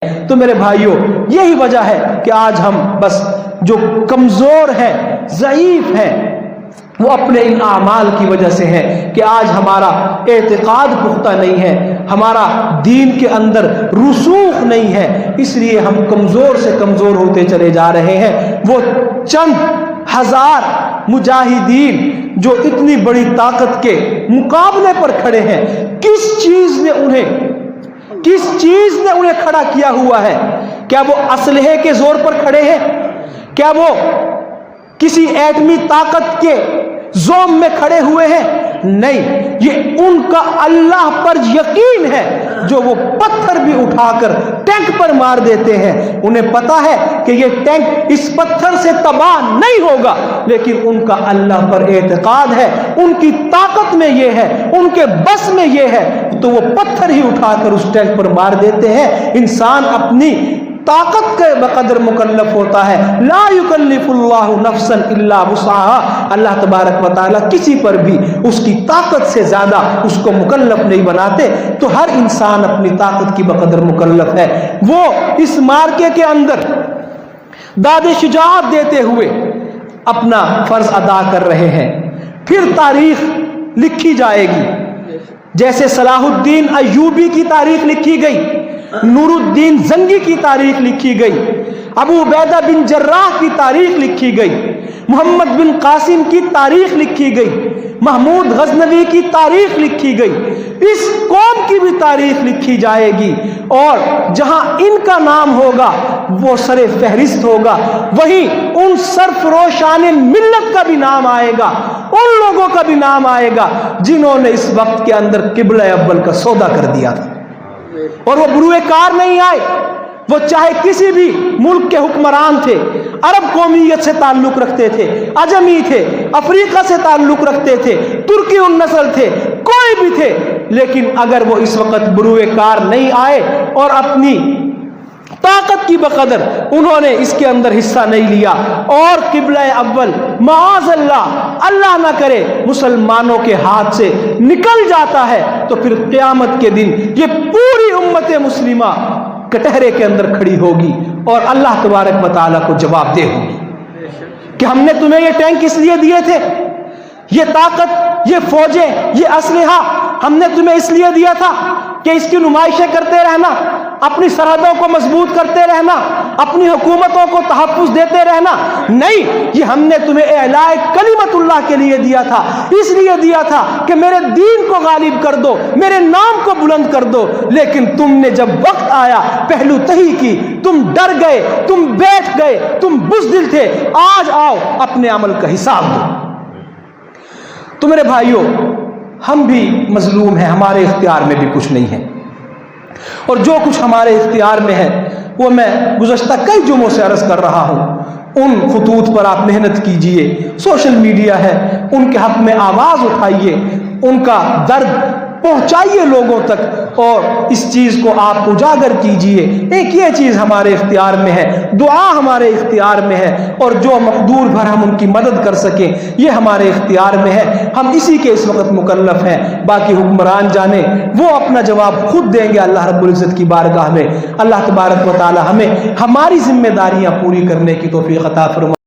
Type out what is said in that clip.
تو میرے بھائیوں، یہی وجہ ہے کہ آج ہم بس جو کمزور ہیں، ضعیف ہیں، وہ اپنے ان اعمال کی وجہ سے ہیں کہ آج ہمارا اعتقاد پختہ نہیں ہے، ہمارا دین کے اندر رسوخ نہیں ہے، اس لیے ہم کمزور سے کمزور ہوتے چلے جا رہے ہیں۔ وہ چند ہزار مجاہدین جو اتنی بڑی طاقت کے مقابلے پر کھڑے ہیں، کس چیز نے انہیں کھڑا کیا ہوا ہے؟ کیا وہ اسلحے کے زور پر کھڑے ہیں؟ کیا وہ کسی ایٹمی طاقت کے زوم میں کھڑے ہوئے ہیں؟ نہیں، یہ ان کا اللہ پر یقین ہے جو وہ پتھر بھی اٹھا کر ٹینک پر مار دیتے ہیں۔ انہیں پتا ہے کہ یہ ٹینک اس پتھر سے تباہ نہیں ہوگا، لیکن ان کا اللہ پر اعتقاد ہے، ان کی طاقت میں یہ ہے، ان کے بس میں یہ ہے، تو وہ پتھر ہی اٹھا کر اس ٹینک پر مار دیتے ہیں۔ انسان اپنی طاقت کے بقدر مکلف ہوتا ہے، لا یکلف اللہ نفسا الا وسعها۔ اللہ تبارک و تعالیٰ کسی پر بھی اس کی طاقت سے زیادہ اس کو مکلف نہیں بناتے، تو ہر انسان اپنی طاقت کی بقدر مکلف ہے۔ وہ اس مارکے کے اندر داد شجاعت دیتے ہوئے اپنا فرض ادا کر رہے ہیں، پھر تاریخ لکھی جائے گی، جیسے صلاح الدین ایوبی کی تاریخ لکھی گئی، نور الدین زنگی کی تاریخ لکھی گئی، ابو عبیدہ بن جراح کی تاریخ لکھی گئی، محمد بن قاسم کی تاریخ لکھی گئی، محمود غزنوی کی تاریخ لکھی گئی، اس قوم کی بھی تاریخ لکھی جائے گی، اور جہاں ان کا نام ہوگا وہ سر فہرست ہوگا، وہیں ان سرفروشان ملت کا بھی نام آئے گا، ان لوگوں کا بھی نام آئے گا جنہوں نے اس وقت کے اندر قبلہ اول کا سودا کر دیا تھا، اور وہ بروئے کار نہیں آئے۔ وہ چاہے کسی بھی ملک کے حکمران تھے، عرب قومیت سے تعلق رکھتے تھے، عجمی تھے، افریقہ سے تعلق رکھتے تھے، ترکی النسل تھے، کوئی بھی تھے، لیکن اگر وہ اس وقت بروئے کار نہیں آئے اور اپنی طاقت کی بقدر انہوں نے اس کے اندر حصہ نہیں لیا، اور قبلہ اول معاذ اللہ نہ کرے مسلمانوں کے ہاتھ سے نکل جاتا ہے، تو پھر قیامت کے دن یہ پوری امت مسلمہ کٹہرے کے اندر کھڑی ہوگی اور اللہ تبارک و تعالیٰ کو جواب دہ ہوگی کہ ہم نے تمہیں یہ ٹینک اس لیے دیے تھے، یہ طاقت، یہ فوجیں، یہ اسلحہ ہم نے تمہیں اس لیے دیا تھا کہ اس کی نمائشیں کرتے رہنا، اپنی سرحدوں کو مضبوط کرتے رہنا، اپنی حکومتوں کو تحفظ دیتے رہنا؟ نہیں، یہ ہم نے تمہیں اعلاء کلمت اللہ کے لیے دیا تھا، اس لیے دیا تھا کہ میرے دین کو غالب کر دو، میرے نام کو بلند کر دو، لیکن تم نے جب وقت آیا پہلو تہی کی، تم ڈر گئے، تم بیٹھ گئے، تم بزدل تھے، آج آؤ اپنے عمل کا حساب دو۔ تو میرے بھائیوں، ہم بھی مظلوم ہیں، ہمارے اختیار میں بھی کچھ نہیں ہے، اور جو کچھ ہمارے اختیار میں ہے وہ میں گزشتہ کئی جمعوں سے عرض کر رہا ہوں۔ ان خطوط پر آپ محنت کیجئے، سوشل میڈیا ہے، ان کے حق میں آواز اٹھائیے، ان کا درد پہنچائیے لوگوں تک، اور اس چیز کو آپ اجاگر کیجئے۔ ایک یہ چیز ہمارے اختیار میں ہے، دعا ہمارے اختیار میں ہے، اور جو مقدور بھر ہم ان کی مدد کر سکیں یہ ہمارے اختیار میں ہے، ہم اسی کے اس وقت مکلف ہیں۔ باقی حکمران جانے، وہ اپنا جواب خود دیں گے اللہ رب العزت کی بارگاہ میں۔ اللہ تبارک و تعالی ہمیں ہماری ذمہ داریاں پوری کرنے کی توفیق عطا فرمائے۔